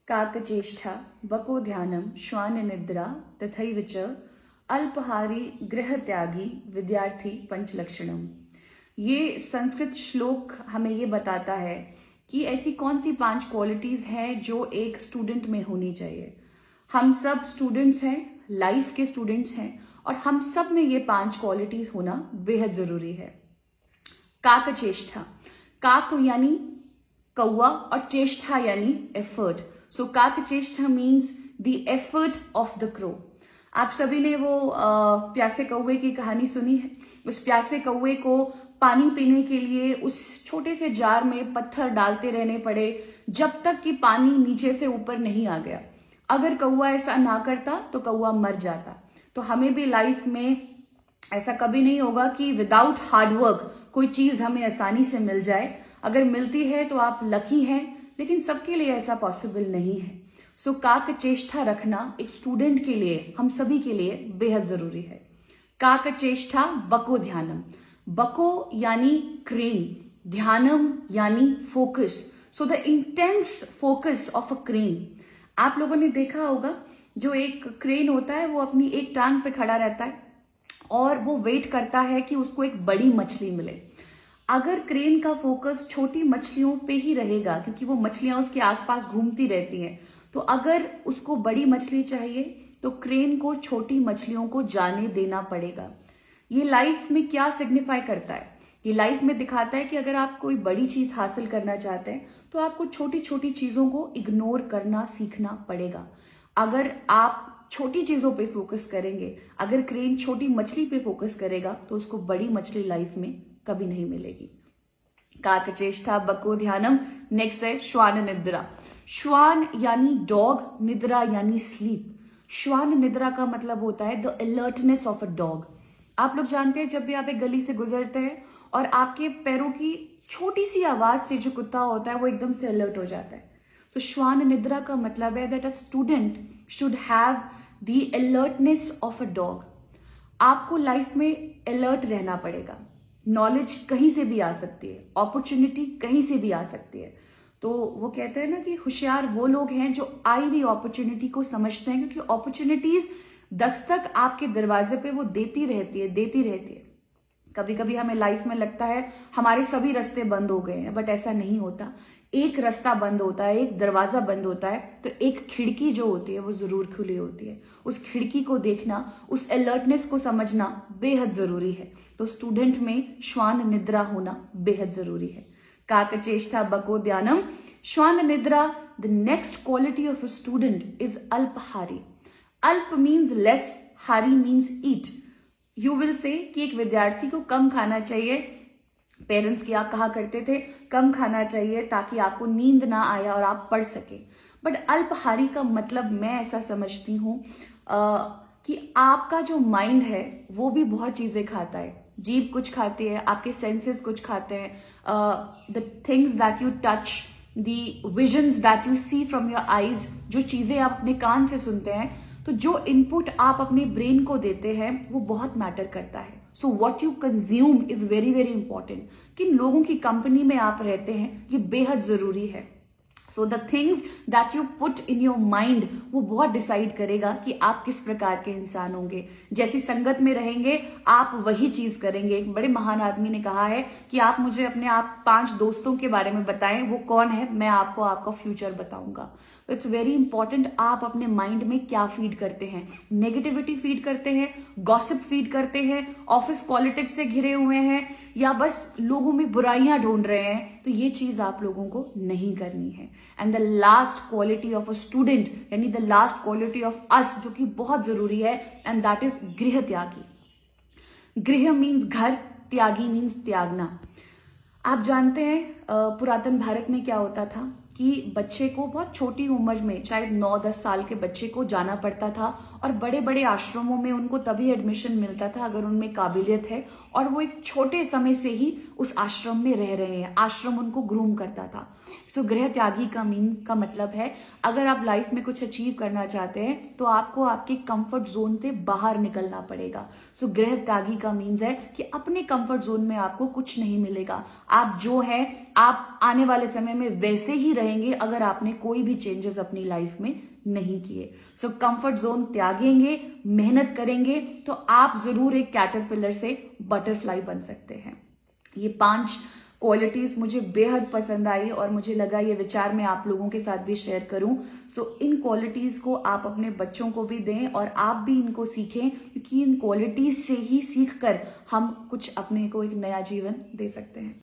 काकचेष्टा बको ध्यानम श्वान निद्रा तथैव च अल्पहारी गृहत्यागी विद्यार्थी पंचलक्षणम। ये संस्कृत श्लोक हमें ये बताता है कि ऐसी कौन सी 5 क्वालिटीज हैं जो एक स्टूडेंट में होनी चाहिए। हम सब स्टूडेंट्स हैं, लाइफ के स्टूडेंट्स हैं, और हम सब में ये 5 क्वालिटीज होना बेहद जरूरी है। काकचेष्टा, काक यानी कौवा और चेष्टा यानी एफर्ट। सो काकचेष्टा means the effort of the crow. आप सभी ने वो प्यासे कौवे की कहानी सुनी है। उस प्यासे कौवे को पानी पीने के लिए उस छोटे से जार में पत्थर डालते रहने पड़े जब तक कि पानी नीचे से ऊपर नहीं आ गया। अगर कौवा ऐसा ना करता तो कौवा मर जाता। तो हमें भी लाइफ में ऐसा कभी नहीं होगा कि विदाउट हार्डवर्क कोई चीज हमें आसानी से मिल जाए। अगर मिलती है तो आप लकी हैं, लेकिन सबके लिए ऐसा पॉसिबल नहीं है। सो काकचेष्टा रखना एक स्टूडेंट के लिए, हम सभी के लिए बेहद जरूरी है। काकचेष्टा बको ध्यानम। बको यानी क्रेन, ध्यानम यानी focus. So the intense focus of a crane. आप लोगों ने देखा होगा जो एक क्रेन होता है वो अपनी एक टांग पे खड़ा रहता है और वो वेट करता है कि उसको एक बड़ी मछली मिले। अगर क्रेन का फोकस छोटी मछलियों पे ही रहेगा, क्योंकि वो मछलियां उसके आसपास घूमती रहती हैं, तो अगर उसको बड़ी मछली चाहिए तो क्रेन को छोटी मछलियों को जाने देना पड़ेगा। ये लाइफ में क्या सिग्निफाई करता है? ये लाइफ में दिखाता है कि अगर आप कोई बड़ी चीज हासिल करना चाहते हैं तो आपको छोटी छोटी चीजों को इग्नोर करना सीखना पड़ेगा। अगर आप छोटी चीजों पे फोकस करेंगे, अगर क्रेन छोटी मछली पे फोकस करेगा तो उसको बड़ी मछली लाइफ में कभी नहीं मिलेगी। काकचेष्टा बको ध्यानम। नेक्स्ट है श्वान निद्रा। श्वान यानी डॉग, निद्रा यानी स्लीप। श्वान निद्रा का मतलब होता है the alertness of a dog. आप लोग जानते हैं जब भी आप एक गली से गुजरते हैं और आपके पैरों की छोटी सी आवाज से जो कुत्ता होता है वो एकदम से अलर्ट हो जाता है। तो श्वान निद्रा का मतलब है that a student should have the alertness of a dog. आपको लाइफ में अलर्ट रहना पड़ेगा। नॉलेज कहीं से भी आ सकती है, अपॉर्चुनिटी कहीं से भी आ सकती है। तो वो कहते हैं ना कि होशियार वो लोग हैं जो आई हुई अपॉर्चुनिटी को समझते हैं, क्योंकि अपॉर्चुनिटीज दस्तक आपके दरवाजे पे वो देती रहती है। कभी कभी हमें लाइफ में लगता है हमारे सभी रास्ते बंद हो गए हैं, बट ऐसा नहीं होता। एक रास्ता बंद होता है, एक दरवाजा बंद होता है, तो एक खिड़की जो होती है वो जरूर खुली होती है। उस खिड़की को देखना, उस अलर्टनेस को समझना बेहद जरूरी है। तो स्टूडेंट में श्वान निद्रा होना बेहद जरूरी है। काकचेष्टा बको ध्यानम श्वान निद्रा। The next quality of a student is अल्पहारी। अल्प मीन्स लेस, हारी means eat. You will say कि एक विद्यार्थी को कम खाना चाहिए। पेरेंट्स क्या कहा करते थे, कम खाना चाहिए ताकि आपको नींद ना आए और आप पढ़ सके। बट अल्पहारी का मतलब मैं ऐसा समझती हूँ कि आपका जो माइंड है वो भी बहुत चीजें खाता है। जीभ कुछ खाती है, आपके सेंसेस कुछ खाते हैं, the things that you touch, the visions that you see from your eyes, जो चीजें आप अपने कान से सुनते हैं, तो जो इनपुट आप अपने ब्रेन को देते हैं वो बहुत मैटर करता है। So what you consume is very very important. किन लोगों की कंपनी में आप रहते हैं ये बेहद जरूरी है। So the things that you put in your mind वो बहुत डिसाइड करेगा कि आप किस प्रकार के इंसान होंगे। जैसी संगत में रहेंगे आप वही चीज करेंगे। एक बड़े महान आदमी ने कहा है कि आप मुझे अपने आप 5 दोस्तों के बारे में बताएं, वो कौन है, मैं आपको आपका फ्यूचर बताऊंगा। तो इट्स वेरी इंपॉर्टेंट आप अपने माइंड में क्या फीड करते हैं। नेगेटिविटी फीड करते हैं, गॉसिप फीड करते हैं, ऑफिस पॉलिटिक्स से घिरे हुए हैं, या बस लोगों में बुराइयां ढूंढ रहे हैं, तो ये चीज आप लोगों को नहीं करनी है। And the last quality of a student यानी the last quality of us जो कि बहुत जरूरी है, एंड दैट इज गृह त्यागी। गृह मीन्स घर, त्यागी मीन्स त्यागना। आप जानते हैं पुरातन भारत में क्या होता था कि बच्चे को बहुत छोटी उम्र में, शायद 9-10 साल के बच्चे को जाना पड़ता था, और बड़े बड़े आश्रमों में उनको तभी एडमिशन मिलता था अगर उनमें काबिलियत है और वो एक छोटे समय से ही उस आश्रम में रह रहे हैं। आश्रम उनको ग्रूम करता था। सो गृह त्यागी का मतलब है अगर आप लाइफ में कुछ अचीव करना चाहते हैं तो आपको आपके कंफर्ट जोन से बाहर निकलना पड़ेगा। सो गृह त्यागी का मीन्स है कि अपने कंफर्ट जोन में आपको कुछ नहीं मिलेगा। आप जो है आप आने वाले समय में वैसे ही रहेंगे अगर आपने कोई भी चेंजेस अपनी लाइफ में नहीं किए। सो कंफर्ट जोन त्यागेंगे, मेहनत करेंगे तो आप जरूर एक कैटरपिलर से बटरफ्लाई बन सकते हैं। ये 5 क्वालिटीज मुझे बेहद पसंद आई और मुझे लगा ये विचार मैं आप लोगों के साथ भी शेयर करूं। सो इन क्वालिटीज को आप अपने बच्चों को भी दें और आप भी इनको सीखें, क्योंकि इन क्वालिटीज से ही सीख कर हम कुछ अपने को एक नया जीवन दे सकते हैं।